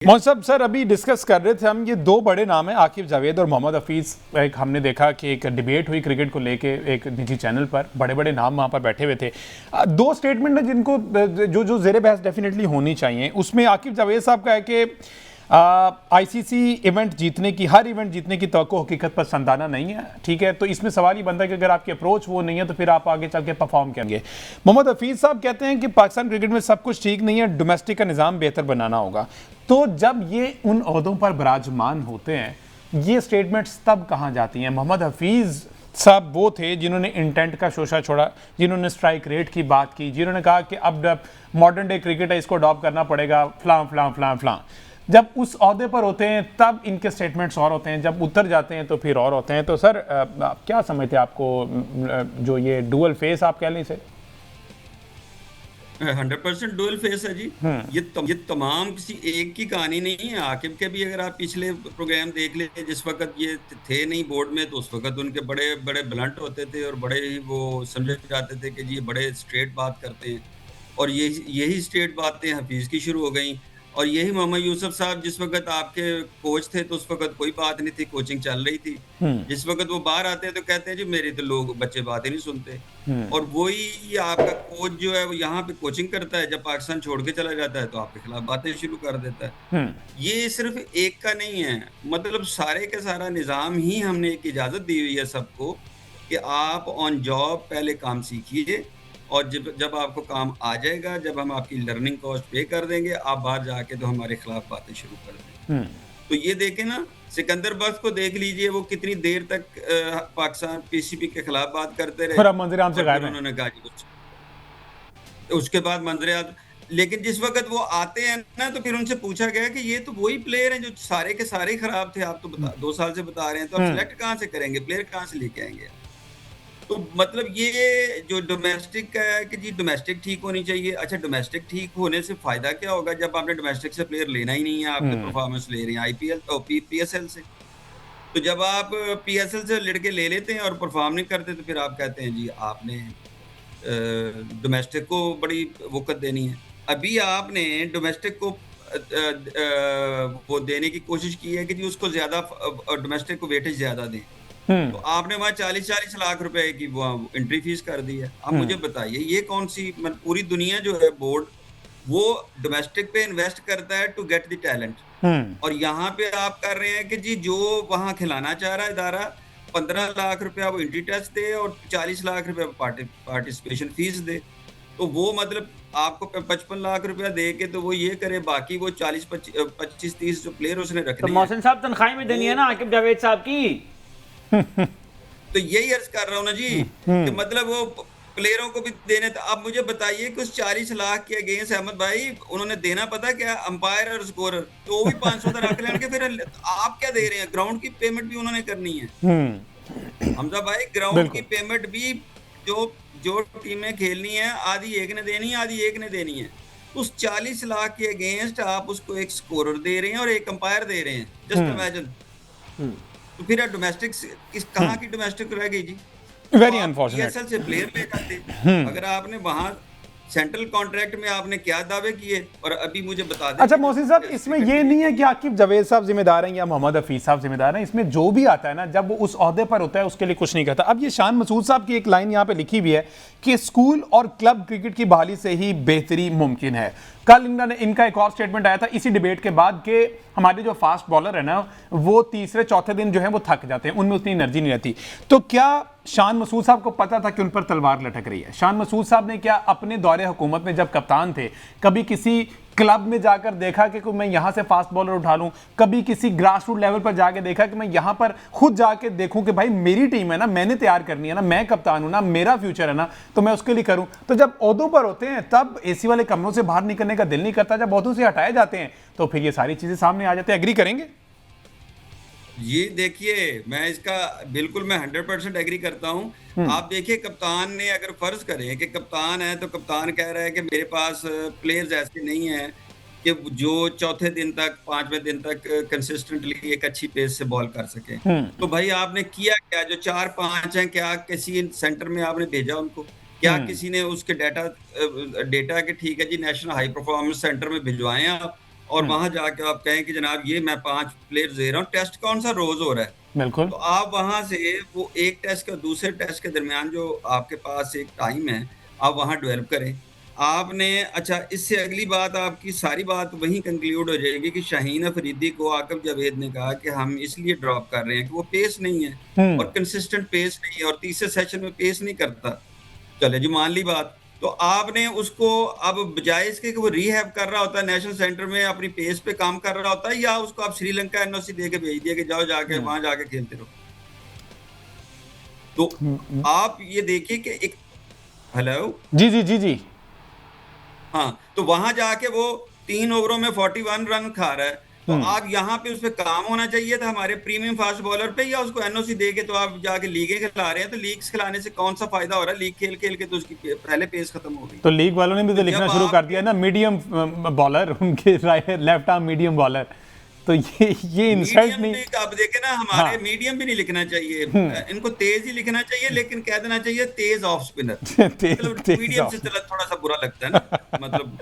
मोहन साहब सर अभी डिस्कस कर रहे थे हम, ये दो बड़े नाम हैं आकिब जावेद और मोहम्मद हफीज़। एक हमने देखा कि एक डिबेट हुई क्रिकेट को लेके एक निजी चैनल पर, बड़े बड़े नाम वहाँ पर बैठे हुए थे। दो स्टेटमेंट हैं जिनको जो जो ज़ेरे बहस डेफिनेटली होनी चाहिए। उसमें आकिब जावेद साहब का है कि आईसीसी इवेंट जीतने की, हर इवेंट जीतने की तवक्को हकीकत पसंदाना नहीं है। ठीक है, तो इसमें सवाल ही बनता है कि अगर आपकी अप्रोच वो नहीं है तो फिर आप आगे चल के परफॉर्म करेंगे। मोहम्मद हफीज़ साहब कहते हैं कि पाकिस्तान क्रिकेट में सब कुछ ठीक नहीं है, डोमेस्टिक का निज़ाम बेहतर बनाना होगा। तो जब ये उन ओहदों पर विराजमान होते हैं, ये स्टेटमेंट्स तब कहाँ जाती हैं? मोहम्मद हफीज़ साहब वो थे जिन्होंने इंटेंट का शोशा छोड़ा, जिन्होंने स्ट्राइक रेट की बात की, जिन्होंने कहा कि अब मॉडर्न डे क्रिकेट है, इसको अडॉप्ट करना पड़ेगा, फलां फलां फलां फलां। जब उस ओहदे पर होते हैं तब इनके स्टेटमेंट्स और होते हैं, जब उतर जाते हैं तो फिर और होते हैं। तो सर आप क्या समझते हैं, आपको जो ये डुअल फेस आप कह लें इसे? 100% डुअल फेस है जी। ये तमाम किसी एक की कहानी नहीं है। आकिब के भी अगर आप पिछले प्रोग्राम देख ले, जिस वक्त ये थे नहीं बोर्ड में, तो उस वक्त उनके बड़े बड़े ब्लंट होते थे और बड़े ही वो समझे जाते थे कि जी ये बड़े स्ट्रेट बात करते हैं। और यही स्ट्रेट बातें हफीज की शुरू हो गई। और यही मोहम्मद यूसुफ साहब जिस वक्त आपके कोच थे, तो उस वक्त कोई बात नहीं थी, कोचिंग चल रही थी। जिस वक्त वो बाहर आते हैं तो कहते हैं जी मेरी तो लोग बच्चे बात ही नहीं सुनते। और वही आपका कोच जो है वो यहाँ पे कोचिंग करता है, जब पाकिस्तान छोड़ के चला जाता है तो आपके खिलाफ बातें शुरू कर देता है। ये सिर्फ एक का नहीं है, मतलब सारे का सारा निज़ाम ही हमने एक इजाज़त दी हुई है सबको कि आप ऑन जॉब पहले काम सीखिए, और जब जब आपको काम आ जाएगा, जब हम आपकी लर्निंग कॉस्ट पे कर देंगे, आप बाहर जाके तो हमारे खिलाफ बातें शुरू कर देंगे। तो ये देखें ना, सिकंदर बख्त को देख लीजिए, वो कितनी देर तक पाकिस्तान पीसीबी के खिलाफ बात करते रहे, फिर अब मंजर आम से और फिर गायब हैं। उन्होंने कहा जी उसके बाद मंजर। लेकिन जिस वक्त वो आते हैं ना, तो फिर उनसे पूछा गया कि ये तो वही प्लेयर हैं जो सारे के सारे खराब थे, आप तो 2 साल से बता रहे हैं, तो आप सिलेक्ट कहाँ से करेंगे, प्लेयर कहाँ से लेके आएंगे? तो मतलब ये जो डोमेस्टिक का है कि जी डोमेस्टिक ठीक होनी चाहिए। अच्छा, डोमेस्टिक ठीक होने से फायदा क्या होगा जब आपने डोमेस्टिक से प्लेयर लेना ही नहीं है, आप तो परफॉर्मेंस ले रहे हैं आईपीएल और पीएसएल से। तो जब आप पीएसएल से लड़के ले लेते हैं और परफॉर्म नहीं करते, तो फिर आप कहते हैं जी आपने डोमेस्टिक को बड़ी वक़्त देनी है। अभी आपने डोमेस्टिक को वो देने की कोशिश की है कि जी उसको ज़्यादा डोमेस्टिक को वेटेज ज़्यादा दें। तो आपने वहाँ 40-40 लाख रुपए की वो एंट्री फीस कर दी है। अब मुझे बताइए ये कौन-सी पूरी दुनिया जो है बोर्ड, वो डोमेस्टिक पे इन्वेस्ट करता है टू गेट द टैलेंट। और यहाँ पे आप कर रहे हैं कि जी जो वहाँ खिलाना चाह रहा है इदारा, 15 लाख रुपया वो एंट्री टैक्स दे और 40 लाख रुपया पार्टिसिपेशन फीस दे। तो वो मतलब आपको 55 लाख रुपया दे के तो वो ये करे, बाकी वो 25-30 जो प्लेयर उसने तो रखने हैं मोहसिन साहब तनख्वाही में देनी है ना वो। आकिब जावेद साहब की। तो यही अर्ज कर रहा हूँ ना जी कि मतलब वो प्लेयरों को भी देने। तो आप मुझे बताइए कि उस 40 लाख के अगेंस्ट अहमद भाई उन्होंने देना पता क्या, अंपायर और स्कोरर, तो वो भी 500 रख लेंगे। फिर आप क्या दे रहे हैं? ग्राउंड की पेमेंट भी उन्होंने करनी है हमजा भाई, ग्राउंड की पेमेंट भी जो जो टीमें खेलनी है, आधी एक ने देनी है, आधी एक ने देनी है। उस 40 लाख के अगेंस्ट आप उसको एक स्कोरर दे रहे हैं और एक अंपायर दे रहे हैं। Just imagine. तो फिर डोमेस्टिक किस कहाँ की डोमेस्टिक रह गई जी? तो वेरी आप अनफॉर्चुनेट। पीएसएल से प्लेयर ले जाते। अगर आपने वहां सेंट्रल कॉन्ट्रैक्ट में आपने क्या दावे किए, और अभी मुझे बता दें। अच्छा मोहसिन साहब, इसमें ये नहीं है कि आकिब जावेद साहब जिम्मेदार हैं या मोहम्मद हफीज साहब जिम्मेदार हैं। इसमें जो भी आता है ना, जब वो उस ओहदे पर होता है उसके लिए कुछ नहीं कहता। अब ये शान मसूद साहब की एक लाइन यहाँ पे लिखी हुई है कि स्कूल और क्लब क्रिकेट की बहाली से ही बेहतरी मुमकिन है। कल इनका एक और स्टेटमेंट आया था इसी डिबेट के बाद कि हमारे जो फास्ट बॉलर है ना, वो तीसरे चौथे दिन जो है वो थक जाते हैं, उनमें उतनी एनर्जी नहीं रहती। तो क्या शान मसूद साहब को पता था कि उन पर तलवार लटक रही है? शान मसूद साहब ने क्या अपने दौरे हुकूमत में जब कप्तान थे, कभी किसी क्लब में जाकर देखा कि मैं यहां से फास्ट बॉलर उठा लूं? कभी किसी ग्रास रूट लेवल पर जाके देखा कि मैं यहां पर खुद जाके देखूं कि भाई मेरी टीम है ना, मैंने तैयार करनी है ना, मैं कप्तान हूं ना, मेरा फ्यूचर है ना, तो मैं उसके लिए करूं? तो जब ओहदों पर होते हैं तब एसी वाले कमरों से बाहर निकलने का दिल नहीं करता। जब ओहदों से हटाए जाते हैं तो फिर ये सारी चीजें सामने आ जाती है। एग्री करेंगे? ये देखिए, मैं इसका बिल्कुल मैं 100% एग्री करता हूँ। आप देखिए, कप्तान ने अगर फर्ज करें कि कप्तान है, तो कप्तान कह रहा है कि मेरे पास प्लेयर्स ऐसे नहीं हैं कि जो चौथे दिन तक, 5वें दिन तक कंसिस्टेंटली एक अच्छी पेस से बॉल कर सके। तो भाई आपने किया क्या? जो 4-5 हैं, क्या किसी सेंटर में आपने भेजा उनको? क्या किसी ने उसके डेटा के ठीक है जी नेशनल हाई परफॉर्मेंस सेंटर में भिजवाए आप, और वहां जाके आप कहें कि जनाब ये मैं 5 प्लेयर दे रहा हूँ, टेस्ट कौन सा रोज हो रहा है, बिल्कुल। तो आप वहां से वो एक टेस्ट के दूसरे टेस्ट के दरमियान जो आपके पास एक टाइम है, आप वहां डेवलप करें। आपने अच्छा, इससे अगली बात आपकी सारी बात वहीं कंक्लूड हो जाएगी कि शाहीन अफरीदी को आकिब जावेद ने कहा कि हम इसलिए ड्रॉप कर रहे हैं कि वो पेस नहीं है और कंसिस्टेंट पेस नहीं है और तीसरे सेशन में पेस नहीं करता। चले जी, मान ली बात, तो आपने उसको अब बजाय इसके कि वो रिहैब कर रहा होता है नेशनल सेंटर में अपनी पेस पे काम कर रहा होता है, या उसको आप श्रीलंका एनओसी दे के भेज दिया कि जाओ जाके वहां जाके खेलते रहो। तो आप ये देखिए कि एक हेलो जी जी जी जी। हाँ, तो वहां जाके वो 3 ओवरों में 41 रन खा रहा है, तो आप यहाँ पे उस पे काम होना चाहिए था हमारे प्रीमियम फास्ट बॉलर पे, या उसको एनओसी दे के तो आप जाके लीगें खिला रहे हैं। तो लीग्स खिलाने से कौन सा फायदा हो रहा है? लीग खेल खेल के तो उसकी पहले पेस खत्म हो गई। तो लीग वालों ने भी तो लिखना शुरू कर दिया ना, मीडियम बॉलर, उनके लेफ्ट आर्म मीडियम बॉलर। तो ये इंसल्ट नहीं। अब देखे ना, हमारे मीडियम भी नहीं लिखना चाहिए, इनको तेज ही लिखना चाहिए, लेकिन कह देना चाहिए तेज ऑफ स्पिनर। मीडियम से थोड़ा सा बुरा लगता है ना, मतलब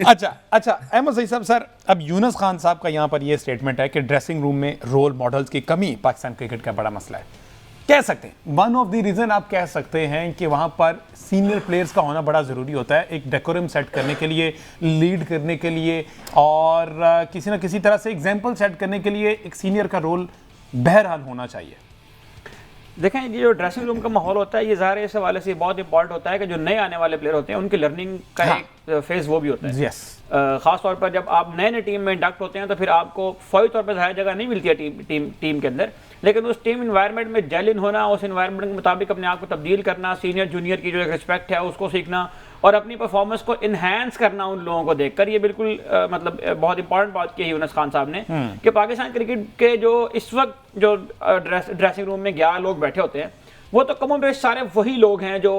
अच्छा अहमद सईद साहब, सर अब यूनुस खान साहब का यहाँ पर ये स्टेटमेंट है कि ड्रेसिंग रूम में रोल मॉडल्स की कमी पाकिस्तान क्रिकेट का बड़ा मसला है। कह सकते हैं वन ऑफ द रीजन आप कह सकते हैं कि वहाँ पर सीनियर प्लेयर्स का होना बड़ा ज़रूरी होता है, एक डेकोरम सेट करने के लिए, लीड करने के लिए, और किसी ना किसी तरह से एग्जाम्पल सेट करने के लिए एक सीनियर का रोल बहरहाल होना चाहिए। देखें, ये जो ड्रेसिंग रूम का माहौल होता है, ये ज़ाहिर इस हवाले से बहुत इंपॉर्टेंट होता है कि जो नए आने वाले प्लेयर होते हैं उनकी लर्निंग का एक फेज़ वो भी होता है। यस। ख़ास तौर पर जब आप नए टीम में इंडक्ट होते हैं तो फिर आपको फौरी तौर पर ज़्यादा जगह नहीं मिलती है टीम के अंदर, लेकिन उस टीम इन्वायरमेंट में जेल इन होना, उस इन्वायरमेंट के मुताबिक अपने आप को तब्दील करना, सीनियर जूनियर की जो एक रिस्पेक्ट है उसको सीखना और अपनी परफॉर्मेंस को इन्हांस करना उन लोगों को देखकर, ये बिल्कुल मतलब बहुत इंपॉर्टेंट बात की है यूनुस खान साहब ने कि पाकिस्तान क्रिकेट के जो इस वक्त जो ड्रेसिंग रूम में 11 लोग बैठे होते हैं वो तो कमों बेश सारे वही लोग हैं जो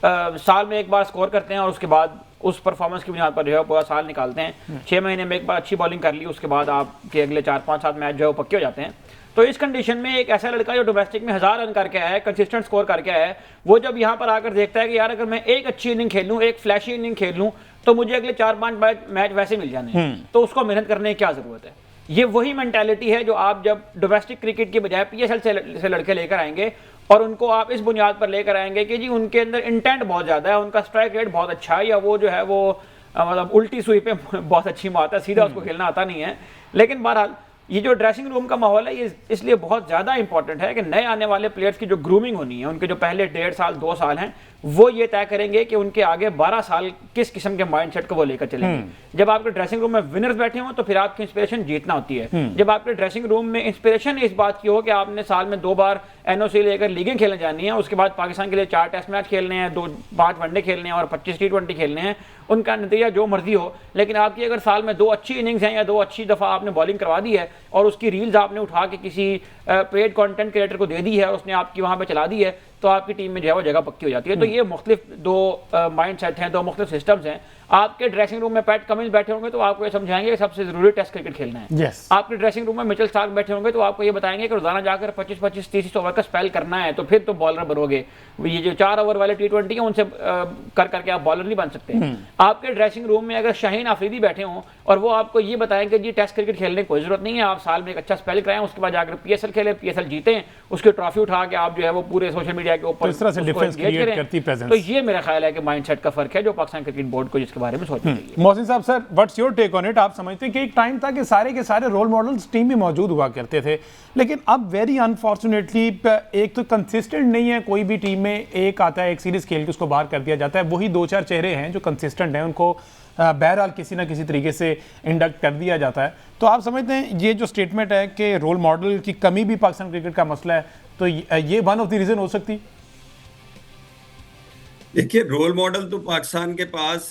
साल में एक बार स्कोर करते हैं और उसके बाद उस परफॉर्मेंस की बुनियाद पर जो है पूरा साल निकालते हैं। 6 महीने में एक बार अच्छी बॉलिंग कर ली, उसके बाद आपके अगले 4-5-7 मैच जो है वो पक्के हो जाते हैं। तो इस कंडीशन में एक ऐसा लड़का जो डोमेस्टिक में 1000 रन करके आया है, कंसिस्टेंट स्कोर करके आया है, वो जब यहाँ पर आकर देखता है कि यार अगर मैं एक अच्छी इनिंग खेल लूँ, एक फ्लैशी इनिंग खेल लूँ, तो मुझे अगले 4-5 मैच वैसे मिल जाने हैं, तो उसको मेहनत करने की क्या ज़रूरत है। ये वही मेंटालिटी है जो आप जब डोमेस्टिक क्रिकेट की बजाय PSL से लड़के लेकर आएंगे और उनको आप इस बुनियाद पर लेकर आएंगे कि जी उनके अंदर इंटेंट बहुत ज़्यादा है, उनका स्ट्राइक रेट बहुत अच्छा है, या वो जो है वो मतलब उल्टी सुई पे बहुत अच्छी मारता है, सीधा उसको खेलना आता नहीं है। लेकिन बहरहाल ये जो ड्रेसिंग रूम का माहौल है ये इसलिए बहुत ज़्यादा इंपॉर्टेंट है कि नए आने वाले प्लेयर्स की जो ग्रूमिंग होनी है, उनके जो पहले 1.5 साल 2 साल हैं, वो ये तय करेंगे कि उनके आगे 12 साल किस किस्म के माइंडसेट को वो लेकर चलेंगे। जब आपके ड्रेसिंग रूम में विनर्स बैठे हों तो फिर आपकी इंस्पिरेशन जीतना होती है। जब आपके ड्रेसिंग रूम में इंस्पिरेशन इस बात की हो कि आपने साल में 2 बार NOC लेकर लीगें खेलने जानी है, उसके बाद पाकिस्तान के लिए 4 टेस्ट मैच खेलने हैं, 5 वनडे खेलने हैं और 25 T20 खेलने हैं, उनका नतीजा जो मर्जी हो, लेकिन आपकी अगर साल में 2 अच्छी इनिंग्स हैं या 2 अच्छी दफ़ा आपने बॉलिंग करवा दी है और उसकी रील्स आपने उठा के किसी पेड कंटेंट क्रिएटर को दे दी है और उसने आपकी वहाँ पे चला दी है, तो आपकी टीम में जो है वो जगह पक्की हो जाती है। तो ये मुख्तलिफ 2 माइंड सेट हैं, 2 मुख्तलिफ सिस्टम्स हैं। आपके ड्रेसिंग रूम में पैट कमिंस बैठे होंगे तो आपको ये समझाएंगे कि सबसे जरूरी टेस्ट क्रिकेट खेलना है। yes. आपके ड्रेसिंग रूम में मिचेल स्टार्क बैठे होंगे तो आपको ये बताएंगे कि रोजाना जाकर 25-25 30 ओवर का स्पेल करना है, तो फिर तो बॉलर बनोगे। ये जो 4 ओवर वाले T20 है उनसे कर करके आप बॉलर नहीं बन सकते। आपके ड्रेसिंग रूम में अगर शाहीन अफरीदी बैठे हों और वो आपको ये बताएं कि जी टेस्ट क्रिकेट खेलने की कोई जरूरत नहीं है, आप साल में एक अच्छा स्पेल कराएं, उसके बाद जाकर PSL खेलें, PSL जीतें, उसकी ट्रॉफी उठा के आप जो है वो पूरे सोशल मीडिया के ऊपर तो ये मेरा ख्याल है कि माइंडसेट का फर्क है जो पाकिस्तान क्रिकेट बोर्ड को जिसके बारे में सोचना चाहिए। Mohsin sahab, sir what's your take on it? आप समझते हैं कि एक टाइम था कि सारे के सारे रोल मॉडल्स टीम में मौजूद हुआ करते थे, लेकिन अब वेरी अनफॉर्चुनेटली एक तो कंसिस्टेंट नहीं है कोई भी टीम में, एक आता है एक सीरीज खेल के उसको बाहर कर दिया जाता है, वही 2-4 चेहरे हैं जो कंसिस्टेंट हैं, उनको बहरहाल किसी ना किसी तरीके से इंडक्ट कर दिया जाता है। तो आप समझते हैं ये जो स्टेटमेंट है कि रोल मॉडल की कमी भी पाकिस्तान क्रिकेट का मसला है, तो ये वन ऑफ द रीजन हो सकती? देखिए, रोल मॉडल तो पाकिस्तान के पास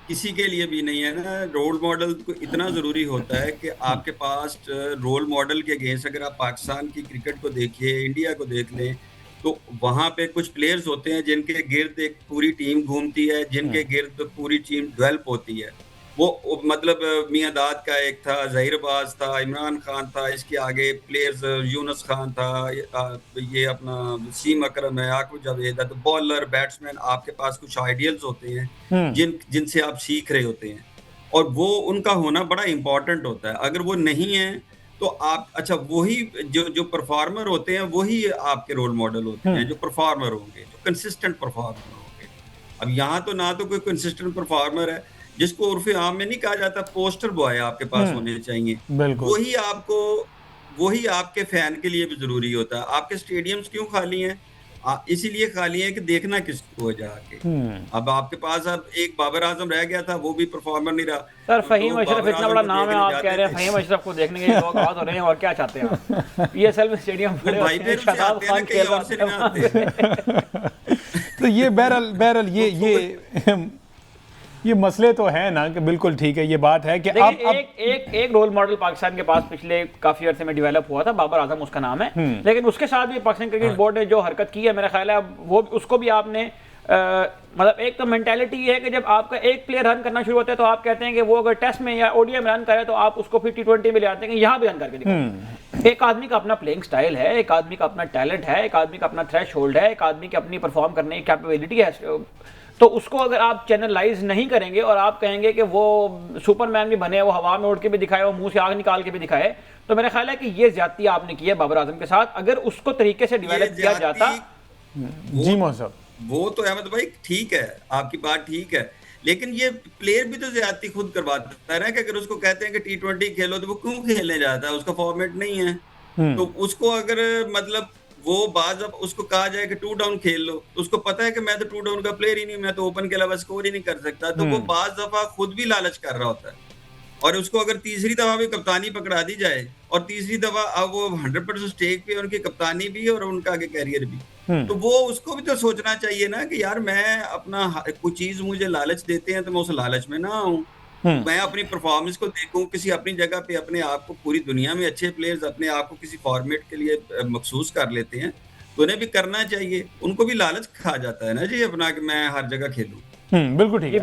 किसी के लिए भी नहीं है ना। रोल मॉडल को इतना ज़रूरी होता है कि आपके पास रोल मॉडल के अगेंस्ट अगर आप पाकिस्तान की क्रिकेट को देखिए, इंडिया को देख लें, तो वहाँ पे कुछ प्लेयर्स होते हैं जिनके गिर्द एक पूरी टीम घूमती है, जिनके गिर्द पूरी टीम डेवलप होती है। वो मतलब मियां दाद का एक था, ज़हीर अब्बास था, इमरान खान था, इसके आगे प्लेयर्स यूनुस खान था, ये अपना वसीम अकरम है, आकिब जावेद है। तो बॉलर बैट्समैन आपके पास कुछ आइडियल्स होते हैं जिनसे आप सीख रहे होते हैं। और वो उनका होना बड़ा इंपॉर्टेंट होता है। अगर वो नहीं है तो आप अच्छा वही जो परफॉर्मर होते हैं वही आपके रोल मॉडल होते हैं, जो परफॉर्मर होंगे, जो कंसिस्टेंट परफॉर्मर होंगे। अब यहाँ तो ना तो कोई कंसिस्टेंट परफॉर्मर है, जिसको उर्फे आम में नहीं कहा जाता पोस्टर बॉय आपके पास होने चाहिए। बिल्कुल। वही आपके फैन के लिए भी जरूरी होता है। आपके स्टेडियम्स क्यों खाली हैं? इसीलिए खाली है कि देखना किसको है जाके। अब आपके पास अब एक बाबर आजम रह गया था, वो भी परफॉर्मर नहीं रहा। सर तो फहीम लोग अशरफ बाबर इतना आजम बड़ा को नाम है, देखने आप जाते कह रहे हैं थे। फहीम अशरफ को देखने के लिए लोग आ तो रहे हैं, और क्या चाहते हैं आप? पीएसएल में स्टेडियम वो बड़े भाई होते हैं, फिर उसे शादाब आते हैं ना, खान कहीं खेल और से नहीं आते। तो ये बहरहाल ये मसले तो हैं ना कि बिल्कुल ठीक है, ये बात है कि देखिए अब एक रोल मॉडल पाकिस्तान के पास पिछले काफी अरसे में डेवलप हुआ था, बाबर आजम उसका नाम है। लेकिन उसके साथ भी पाकिस्तान क्रिकेट बोर्ड ने जो हरकत की है, मेरा ख्याल है वो उसको भी आपने मतलब एक तो मेंटालिटी ये है कि जब आपका एक प्लेयर रन करना शुरू होता है तो आप कहते हैं कि वो अगर टेस्ट में या ओडीआई में रन करे तो आप उसको फिर टी20 में ले आते हैं कि यहाँ भी रन करके दिखाओ। एक आदमी का अपना प्लेइंग स्टाइल है, एक आदमी का अपना टैलेंट है, एक आदमी का अपना थ्रेशोल्ड है, एक आदमी की अपनी परफॉर्म करने की कैपेबिलिटी है। तो उसको अगर आप चैनलाइज नहीं करेंगे और आप कहेंगे कि वो सुपरमैन भी बने, वो हवा में उड़ के भी दिखाए, वो मुंह से आग निकाल के भी दिखाए, तो मेरा ख्याल है कि ये ज्यादती आपने की है बाबर आजम के साथ। अगर उसको तरीके से डेवलप किया जाता। जी मोहसिन, वो तो अहमद भाई ठीक है, आपकी बात ठीक है, लेकिन ये प्लेयर भी तो ज्यादती खुद करवाता है ना कि अगर उसको कहते हैं कि टी20 खेलो तो वो क्यों खेलने जाता है? उसका फॉर्मेट नहीं है। तो उसको अगर मतलब वो बाज अब उसको कहा जाए कि 2 डाउन खेल लो, तो उसको पता है कि मैं तो 2 डाउन का प्लेयर ही नहीं, मैं तो ओपन के अलावा स्कोर ही नहीं कर सकता। तो वो बाज दफा खुद भी लालच कर रहा होता है, और उसको अगर तीसरी दफा भी कप्तानी पकड़ा दी जाए और तीसरी दफा अब वो 100% स्टेक पे उनकी कप्तानी भी और उनका आगे कैरियर भी, तो वो उसको भी तो सोचना चाहिए ना कि यार मैं अपना कोई चीज मुझे लालच देते हैं तो मैं उस लालच में ना आऊं। मैं अपनी परफॉर्मेंस को देखूं किसी अपनी जगह पे, अपने आप को पूरी दुनिया में अच्छे प्लेयर्स अपने आप को किसी फॉर्मेट के लिए मखसूस कर लेते हैं, तो उन्हें भी करना चाहिए। उनको भी लालच खा जाता है ना जी अपना कि मैं हर जगह खेलूं। बिल्कुल ठीक है।